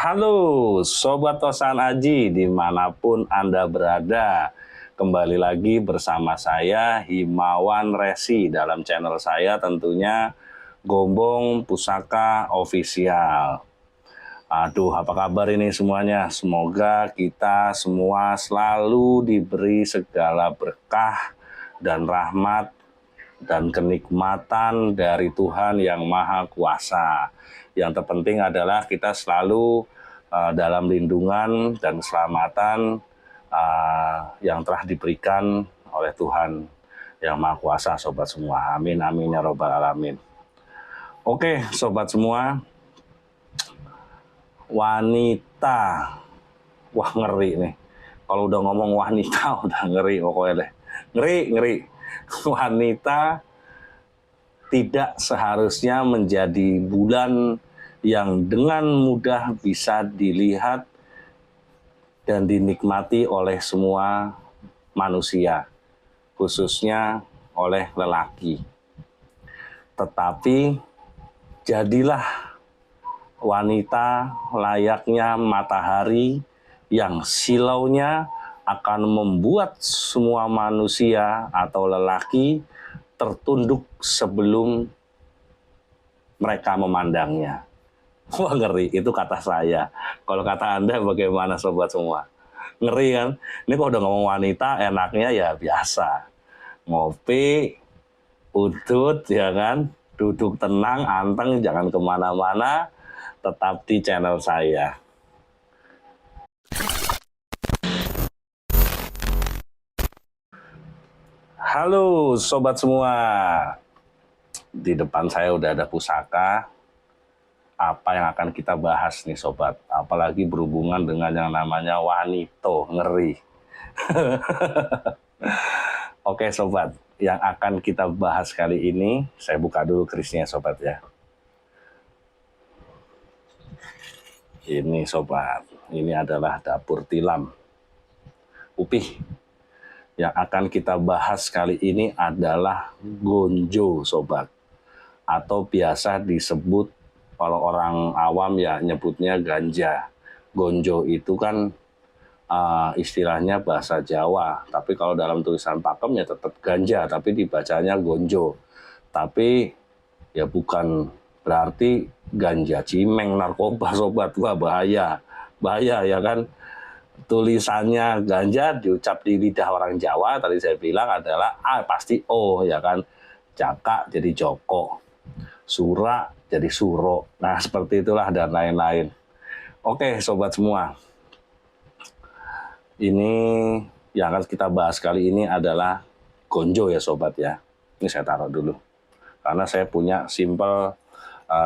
Halo Sobat Tosan Aji dimanapun Anda berada. Kembali lagi bersama saya Himawan Resi dalam channel saya tentunya Gombong Pusaka Official. Aduh, apa kabar ini semuanya? Semoga kita semua selalu diberi segala berkah dan rahmat dan kenikmatan dari Tuhan yang Maha Kuasa. Yang terpenting adalah kita selalu dalam lindungan dan keselamatan yang telah diberikan oleh Tuhan yang Maha Kuasa, sobat semua. Amin, amin ya robbal alamin. Oke, sobat semua. Wanita. Wah, ngeri nih. Kalau udah ngomong wanita, udah ngeri pokoknya deh. Ngeri, ngeri. Wanita tidak seharusnya menjadi bulan yang dengan mudah bisa dilihat dan dinikmati oleh semua manusia, khususnya oleh lelaki. Tetapi jadilah wanita layaknya matahari yang silaunya akan membuat semua manusia atau lelaki tertunduk sebelum mereka memandangnya. Wah, ngeri, itu kata saya. Kalau kata Anda bagaimana sobat semua? Ngeri kan? Ini kalau udah ngomong wanita enaknya ya biasa. Ngopi, udut ya kan? Duduk tenang, anteng, jangan kemana-mana. Tetap di channel saya. Halo sobat semua. Di depan saya udah ada pusaka. Apa yang akan kita bahas nih sobat? Apalagi berhubungan dengan yang namanya wanito, ngeri. Oke sobat, yang akan kita bahas kali ini, saya buka dulu kerisnya sobat ya. Ini sobat, ini adalah dapur tilam. Upih. Yang akan kita bahas kali ini adalah gonjo sobat. Atau biasa disebut kalau orang awam ya nyebutnya ganja. Gonjo itu kan istilahnya bahasa Jawa. Tapi kalau dalam tulisan pakem ya tetap ganja, tapi dibacanya gonjo. Tapi ya bukan berarti ganja cimeng, narkoba sobat. Wah bahaya. Bahaya ya kan. Tulisannya ganja diucap di lidah orang Jawa, tadi saya bilang adalah pasti O ya kan. Jaka jadi Joko. Sura jadi Suro. Nah seperti itulah dan lain-lain. Oke sobat semua. Ini yang akan kita bahas kali ini adalah gonjo ya sobat ya. Ini saya taruh dulu. Karena saya punya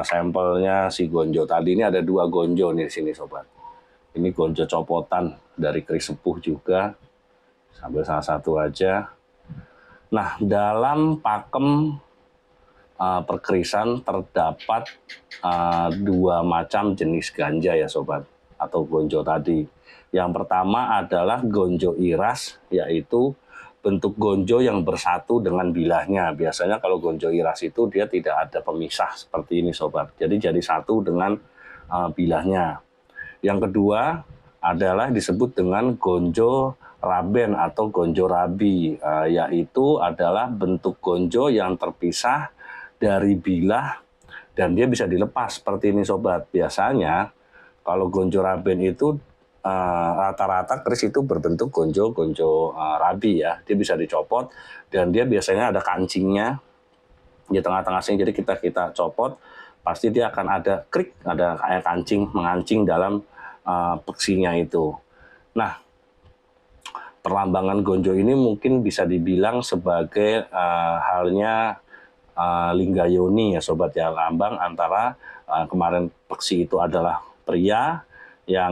sampelnya si gonjo. Tadi ini ada 2 gonjo nih di sini sobat. Ini gonjo copotan dari keris sepuh juga. Sambil salah satu aja. Nah dalam pakem perkerisan terdapat 2 macam jenis ganja ya sobat, atau gonjo tadi. Yang pertama adalah gonjo iras, yaitu bentuk gonjo yang bersatu dengan bilahnya. Biasanya kalau gonjo iras itu dia tidak ada pemisah seperti ini sobat, jadi satu dengan bilahnya. Yang kedua adalah disebut dengan gonjo raben atau gonjo rabi, yaitu adalah bentuk gonjo yang terpisah dari bilah dan dia bisa dilepas seperti ini sobat. Biasanya kalau gonjo raben itu rata-rata keris itu berbentuk gonjo rabi ya. Dia bisa dicopot dan dia biasanya ada kancingnya di tengah-tengah sini. Jadi kita copot pasti dia akan ada krik, ada kayak kancing mengancing dalam peksinya itu. Nah, perlambangan gonjo ini mungkin bisa dibilang sebagai halnya Linggayoni ya sobat ya, lambang antara kemarin peksi itu adalah pria, yang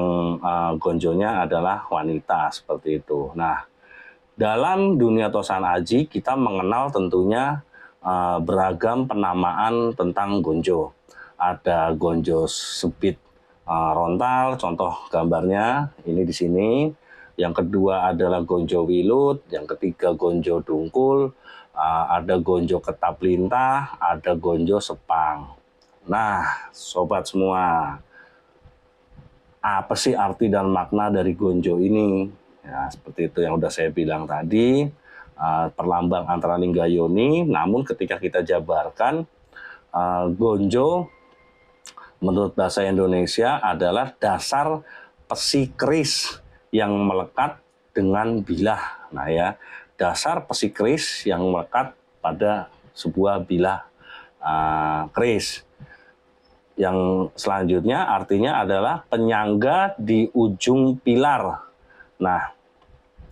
gonjonya adalah wanita seperti itu. Nah, dalam dunia Tosan Aji kita mengenal tentunya beragam penamaan tentang gonjo. Ada gonjo sebit rontal, contoh gambarnya ini di sini. Yang kedua adalah gonjo wilut, yang ketiga gonjo dungkul, ada gonjo ketap lintah, ada gonjo sepang. Nah, sobat semua, apa sih arti dan makna dari gonjo ini? Ya, seperti itu yang udah saya bilang tadi, perlambang antara lingga yoni, namun ketika kita jabarkan, gonjo menurut bahasa Indonesia adalah dasar psikris yang melekat dengan bilah. Nah ya, dasar psikris yang melekat pada sebuah bilah keris. Yang selanjutnya artinya adalah penyangga di ujung pilar. Nah,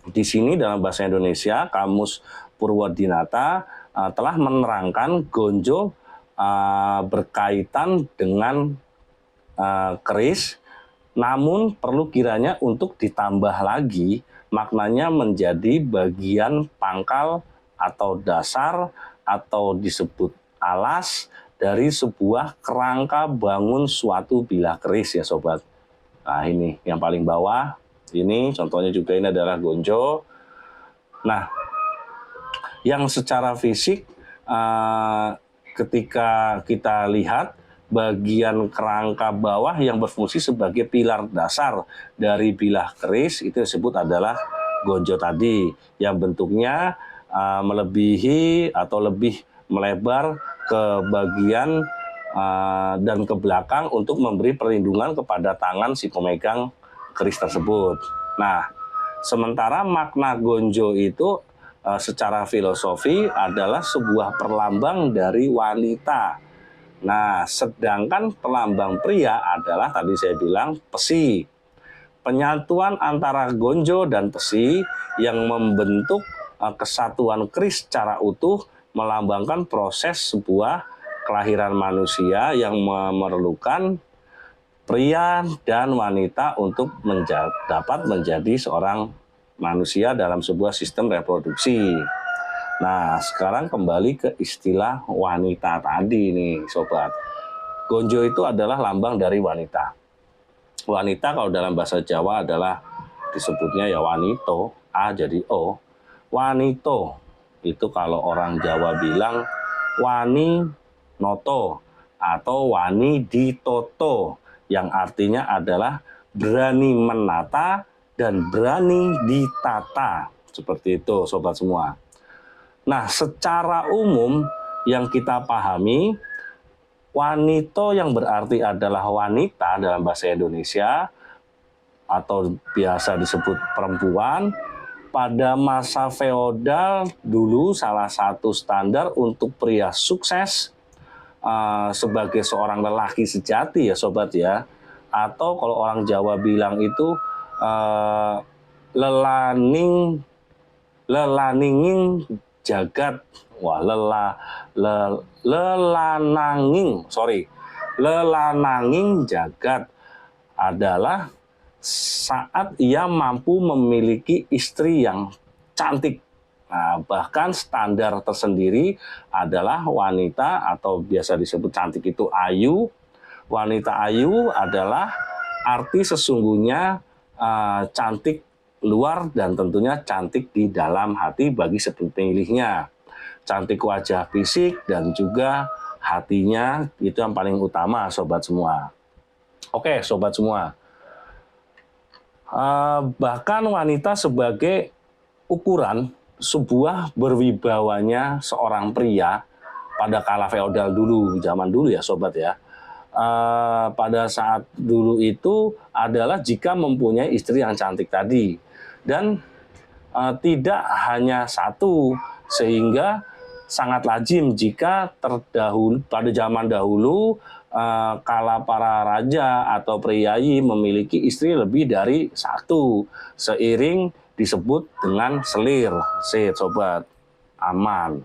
di sini dalam bahasa Indonesia, Kamus Purwodinata telah menerangkan gonjo berkaitan dengan keris, namun perlu kiranya untuk ditambah lagi maknanya menjadi bagian pangkal atau dasar atau disebut alas dari sebuah kerangka bangun suatu bilah keris ya sobat. Nah ini yang paling bawah, ini contohnya juga ini adalah gonjo. Nah yang secara fisik ketika kita lihat bagian kerangka bawah yang berfungsi sebagai pilar dasar dari bilah keris itu disebut adalah gonjo tadi, yang bentuknya melebihi atau lebih melebar ke bagian dan ke belakang untuk memberi perlindungan kepada tangan si pemegang keris tersebut. Nah, sementara makna gonjo itu secara filosofi adalah sebuah perlambang dari wanita. Nah, sedangkan perlambang pria adalah tadi saya bilang pesi. Penyatuan antara gonjo dan pesi yang membentuk kesatuan keris secara utuh melambangkan proses sebuah kelahiran manusia yang memerlukan pria dan wanita untuk dapat menjadi seorang manusia dalam sebuah sistem reproduksi. Nah, sekarang kembali ke istilah wanita tadi nih, sobat. Gonjo itu adalah lambang dari wanita. Wanita kalau dalam bahasa Jawa adalah disebutnya ya wanito, A jadi O. Wanito itu kalau orang Jawa bilang wani noto atau wani ditoto, yang artinya adalah berani menata dan berani ditata. Seperti itu sobat semua. Nah, secara umum yang kita pahami, wanito yang berarti adalah wanita dalam bahasa Indonesia atau biasa disebut perempuan, pada masa feodal dulu salah satu standar untuk pria sukses sebagai seorang lelaki sejati ya sobat ya, atau kalau orang Jawa bilang itu lelaninging jagat, wah lelananging jagat adalah saat ia mampu memiliki istri yang cantik. Nah, bahkan standar tersendiri adalah wanita atau biasa disebut cantik itu ayu. Wanita ayu adalah arti sesungguhnya cantik luar dan tentunya cantik di dalam hati bagi pemilihnya. Cantik wajah fisik dan juga hatinya itu yang paling utama sobat semua. Oke sobat semua. Bahkan wanita sebagai ukuran sebuah berwibawanya seorang pria pada kala feodal dulu, zaman dulu ya sobat ya. Pada saat dulu itu adalah jika mempunyai istri yang cantik tadi, dan tidak hanya satu, sehingga sangat lazim jika pada zaman dahulu kala para raja atau priayi memiliki istri lebih dari satu, seiring disebut dengan selir. Sobat, aman.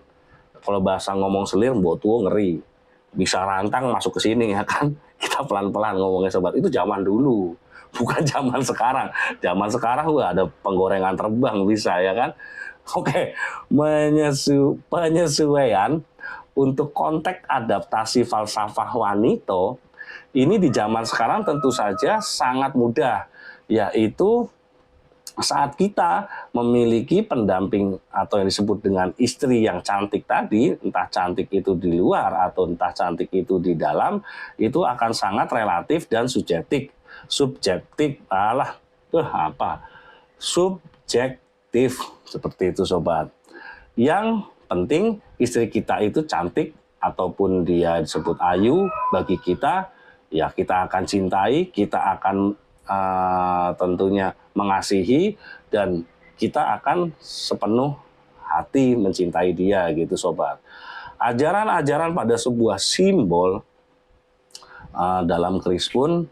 Kalau bahasa ngomong selir, mbok tua ngeri. Bisa rantang masuk ke sini ya kan. Kita pelan-pelan ngomongnya sobat. Itu zaman dulu, bukan zaman sekarang. Zaman sekarang ada penggorengan terbang bisa ya kan. Oke, penyesuaian untuk konteks adaptasi falsafah wanito ini di zaman sekarang tentu saja sangat mudah, yaitu saat kita memiliki pendamping atau yang disebut dengan istri yang cantik tadi, entah cantik itu di luar atau entah cantik itu di dalam, itu akan sangat relatif dan subjektif. subjektif, apa? Subjektif, seperti itu sobat. Yang penting istri kita itu cantik ataupun dia disebut ayu, bagi kita ya kita akan cintai, kita akan tentunya mengasihi, dan kita akan sepenuh hati mencintai dia gitu sobat. Ajaran-ajaran pada sebuah simbol dalam keris pun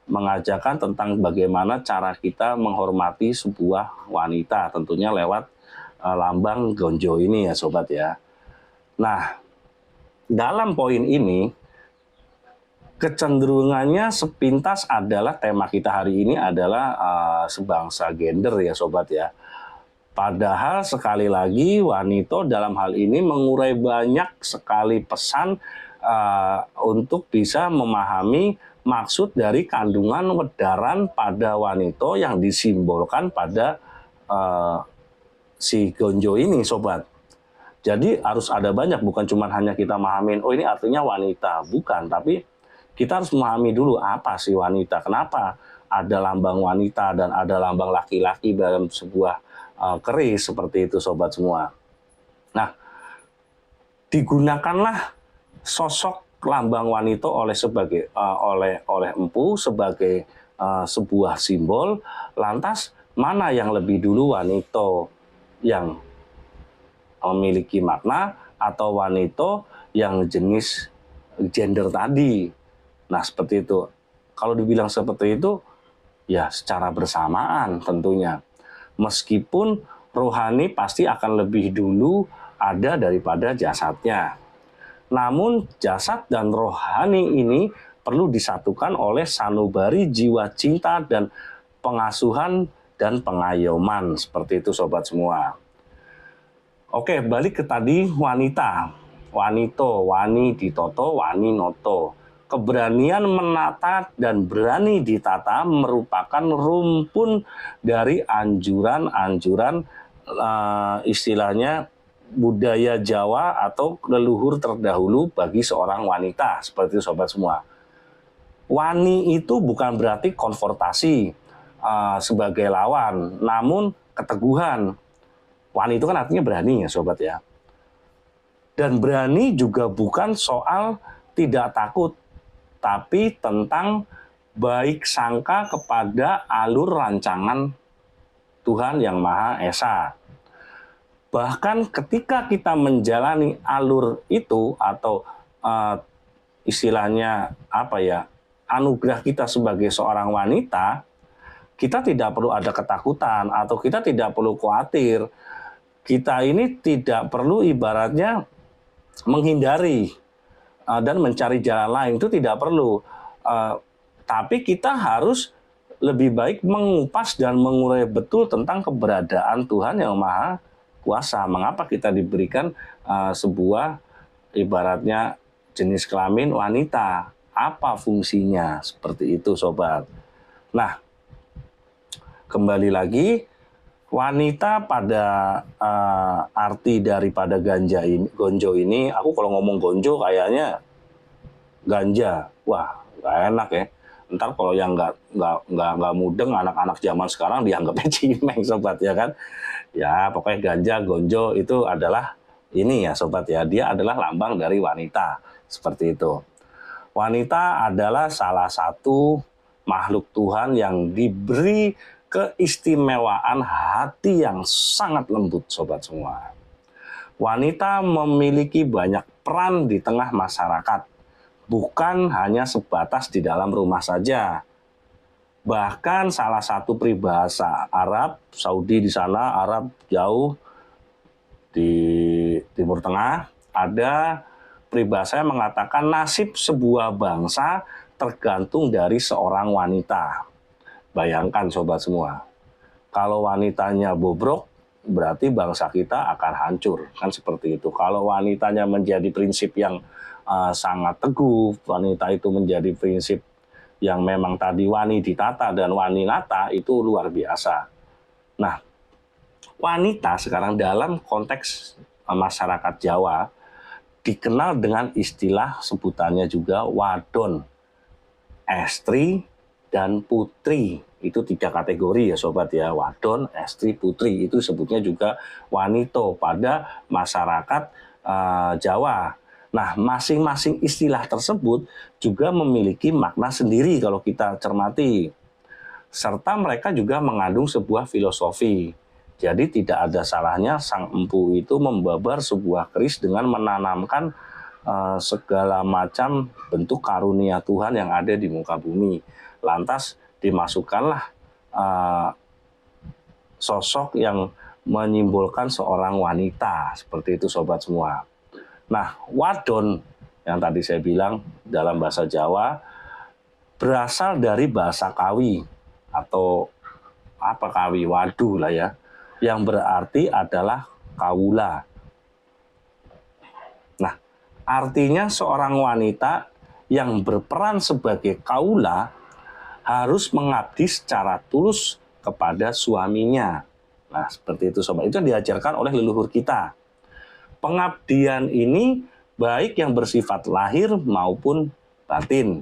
mengajarkan tentang bagaimana cara kita menghormati sebuah wanita, tentunya lewat lambang gonjo ini ya sobat ya. Nah, dalam poin ini kecenderungannya sepintas adalah tema kita hari ini adalah sebangsa gender ya sobat ya. Padahal sekali lagi wanita dalam hal ini mengurai banyak sekali pesan untuk bisa memahami maksud dari kandungan wedaran pada wanita yang disimbolkan pada si gonjo ini sobat. Jadi harus ada banyak, bukan cuma hanya kita memahamin, oh ini artinya wanita, bukan, tapi kita harus memahami dulu apa sih wanita, kenapa ada lambang wanita dan ada lambang laki-laki dalam sebuah keris seperti itu sobat semua. Nah, digunakanlah sosok lambang wanita oleh empu sebagai sebuah simbol. Lantas mana yang lebih dulu, wanita yang memiliki makna atau wanita yang jenis gender tadi? Nah seperti itu. Kalau dibilang seperti itu ya secara bersamaan tentunya. Meskipun rohani pasti akan lebih dulu ada daripada jasadnya. Namun jasad dan rohani ini perlu disatukan oleh sanubari jiwa cinta dan pengasuhan dan pengayoman. Seperti itu sobat semua. Oke, balik ke tadi wanita. Wanito, wani ditoto, wani noto. Keberanian menata dan berani ditata merupakan rumpun dari anjuran-anjuran istilahnya budaya Jawa atau leluhur terdahulu bagi seorang wanita. Seperti itu sobat semua. Wani itu bukan berarti konfrontasi sebagai lawan, namun keteguhan. Wani itu kan artinya berani ya sobat ya. Dan berani juga bukan soal tidak takut, tapi tentang baik sangka kepada alur rancangan Tuhan Yang Maha Esa. Bahkan ketika kita menjalani alur itu atau istilahnya apa ya, anugerah kita sebagai seorang wanita, kita tidak perlu ada ketakutan atau kita tidak perlu khawatir. Kita ini tidak perlu ibaratnya menghindari dan mencari jalan lain, itu tidak perlu. Tapi kita harus lebih baik mengupas dan mengurai betul tentang keberadaan Tuhan Yang Maha Kuasa. Mengapa kita diberikan sebuah ibaratnya jenis kelamin wanita? Apa fungsinya? Seperti itu sobat. Nah, kembali lagi, wanita pada arti daripada gonjo ini, aku kalau ngomong gonjo kayaknya ganja, wah nggak enak ya. Ntar kalau yang nggak mudeng, anak-anak zaman sekarang dianggapnya cimeng sobat ya kan. Ya pokoknya ganja, gonjo itu adalah ini ya sobat ya, dia adalah lambang dari wanita, seperti itu. Wanita adalah salah satu makhluk Tuhan yang diberi keistimewaan hati yang sangat lembut sobat semua. Wanita memiliki banyak peran di tengah masyarakat, bukan hanya sebatas di dalam rumah saja. Bahkan salah satu peribahasa Arab, Saudi di sana, Arab jauh di Timur Tengah, ada peribahasa yang mengatakan nasib sebuah bangsa tergantung dari seorang wanita. Bayangkan sobat semua, kalau wanitanya bobrok, berarti bangsa kita akan hancur. Kan seperti itu. Kalau wanitanya menjadi prinsip yang sangat teguh, wanita itu menjadi prinsip yang memang tadi wani ditata dan wani nata, itu luar biasa. Nah, wanita sekarang dalam konteks masyarakat Jawa dikenal dengan istilah sebutannya juga wadon, estri, dan putri. Itu 3 kategori ya sobat ya, wadon, estri, putri. Itu sebutnya juga wanito pada masyarakat Jawa. Nah, masing-masing istilah tersebut juga memiliki makna sendiri kalau kita cermati. Serta mereka juga mengandung sebuah filosofi. Jadi tidak ada salahnya sang empu itu membabar sebuah keris dengan menanamkan segala macam bentuk karunia Tuhan yang ada di muka bumi. Lantas dimasukkanlah sosok yang menyimbolkan seorang wanita. Seperti itu sobat semua. Nah, wadon yang tadi saya bilang dalam bahasa Jawa berasal dari bahasa Kawi atau apa Kawi, wadu lah ya, yang berarti adalah kaula. Nah, artinya seorang wanita yang berperan sebagai kaula harus mengabdi secara tulus kepada suaminya. Nah, seperti itu sobat. Itu yang diajarkan oleh leluhur kita. Pengabdian ini baik yang bersifat lahir maupun batin.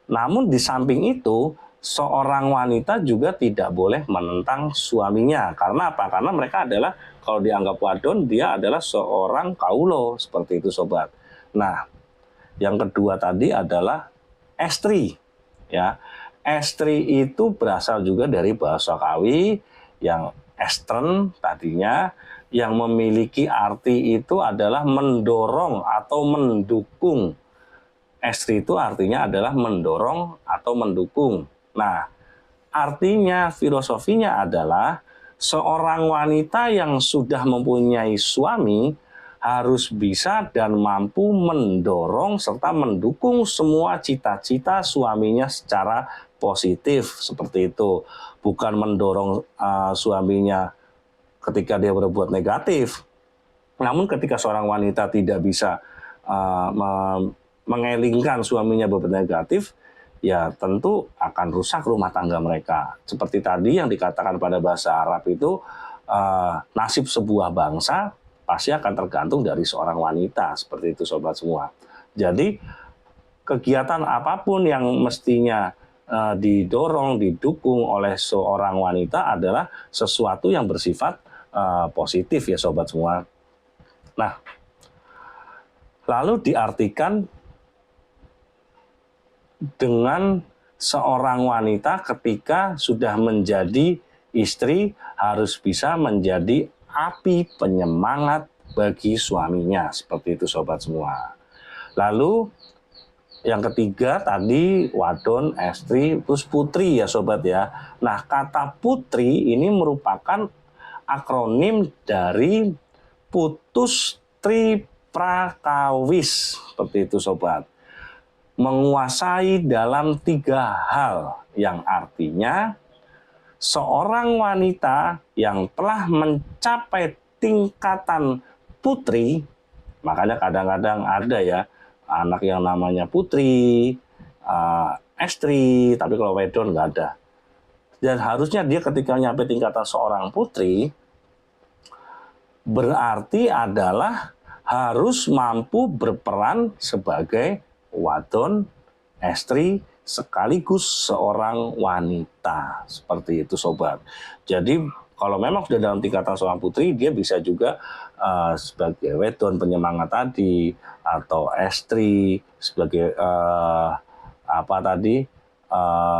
Namun di samping itu, seorang wanita juga tidak boleh menentang suaminya. Karena apa? Karena mereka adalah, kalau dianggap wadon, dia adalah seorang kaulo. Seperti itu sobat. Nah, yang kedua tadi adalah estri. Ya, estri itu berasal juga dari bahasa Kawi yang estren tadinya, yang memiliki arti itu adalah mendorong atau mendukung. Estri itu artinya adalah mendorong atau mendukung. Nah, artinya filosofinya adalah seorang wanita yang sudah mempunyai suami harus bisa dan mampu mendorong serta mendukung semua cita-cita suaminya secara positif, seperti itu. Bukan mendorong suaminya ketika dia berbuat negatif. Namun ketika seorang wanita tidak bisa mengelingkan suaminya berbuat negatif, ya tentu akan rusak rumah tangga mereka. Seperti tadi yang dikatakan pada bahasa Arab itu, nasib sebuah bangsa pasti akan tergantung dari seorang wanita. Seperti itu sobat semua. Jadi kegiatan apapun yang mestinya didorong, didukung oleh seorang wanita adalah sesuatu yang bersifat positif ya sobat semua. Nah, lalu diartikan dengan seorang wanita ketika sudah menjadi istri harus bisa menjadi api penyemangat bagi suaminya. Seperti itu sobat semua. Lalu yang ketiga tadi wadon, estri, terus putri ya sobat ya. Nah, kata putri ini merupakan akronim dari putus triprakawis. Seperti itu sobat. Menguasai dalam 3 hal, yang artinya seorang wanita yang telah mencapai tingkatan putri. Makanya kadang-kadang ada ya anak yang namanya putri, estri, tapi kalau wedon nggak ada. Dan harusnya dia ketika nyampe tingkatan seorang putri, berarti adalah harus mampu berperan sebagai wadon, estri, sekaligus seorang wanita. Seperti itu sobat. Jadi kalau memang sudah dalam tingkatan seorang putri, dia bisa juga sebagai wedon penyemangat tadi, atau estri sebagai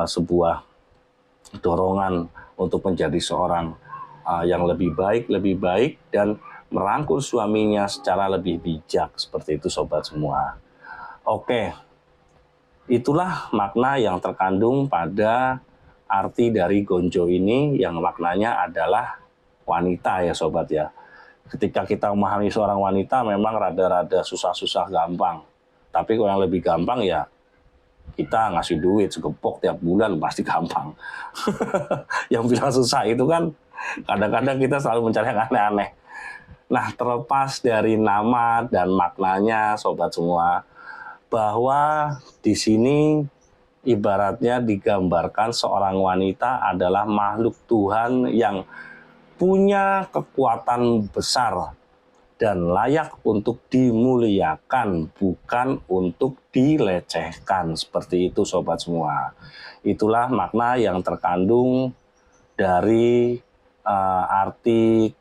sebuah dorongan untuk menjadi seorang yang lebih baik dan merangkul suaminya secara lebih bijak. Seperti itu sobat semua. Oke, itulah makna yang terkandung pada arti dari gonjo ini, yang maknanya adalah wanita ya sobat ya. Ketika kita memahami seorang wanita memang rada-rada susah-susah gampang. Tapi kalau yang lebih gampang ya kita ngasih duit segepok tiap bulan pasti gampang. Yang bilang susah itu kan kadang-kadang kita selalu mencari yang aneh-aneh. Nah, terlepas dari nama dan maknanya sobat semua, bahwa di sini ibaratnya digambarkan seorang wanita adalah makhluk Tuhan yang punya kekuatan besar dan layak untuk dimuliakan, bukan untuk dilecehkan. Seperti itu sobat semua. Itulah makna yang terkandung dari arti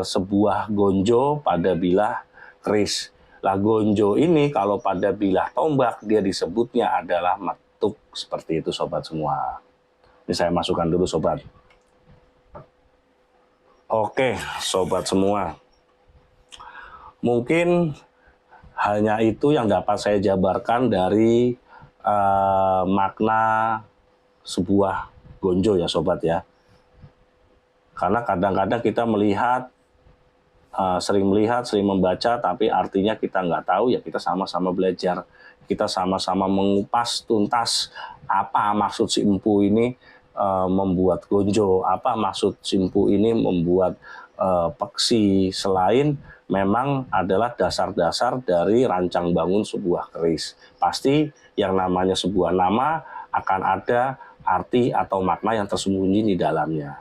sebuah gonjo pada bilah keris. Lah gonjo ini kalau pada bilah tombak dia disebutnya adalah metuk. Seperti itu sobat semua. Ini saya masukkan dulu sobat. Oke sobat semua. Mungkin hanya itu yang dapat saya jabarkan dari makna sebuah gonjo ya sobat ya. Karena kadang-kadang kita melihat, sering membaca, tapi artinya kita nggak tahu, ya kita sama-sama belajar. Kita sama-sama mengupas tuntas apa maksud si empu ini membuat gonjo, apa maksud si empu ini membuat peksi, selain memang adalah dasar-dasar dari rancang bangun sebuah keris. Pasti yang namanya sebuah nama akan ada arti atau makna yang tersembunyi di dalamnya.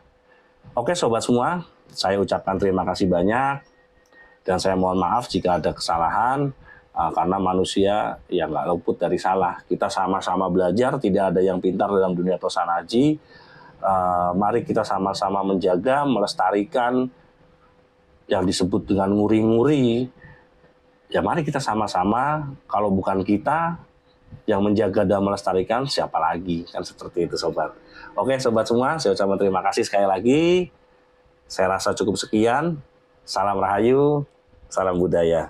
Oke sobat semua, saya ucapkan terima kasih banyak dan saya mohon maaf jika ada kesalahan karena manusia yang nggak luput dari salah. Kita sama-sama belajar, tidak ada yang pintar dalam dunia tosanaji. Mari kita sama-sama menjaga, melestarikan yang disebut dengan nguri-nguri. Ya mari kita sama-sama, kalau bukan kita yang menjaga dan melestarikan, siapa lagi? Kan seperti itu sobat. Oke sobat semua, saya ucapkan terima kasih sekali lagi. Saya rasa cukup sekian. Salam Rahayu, salam budaya.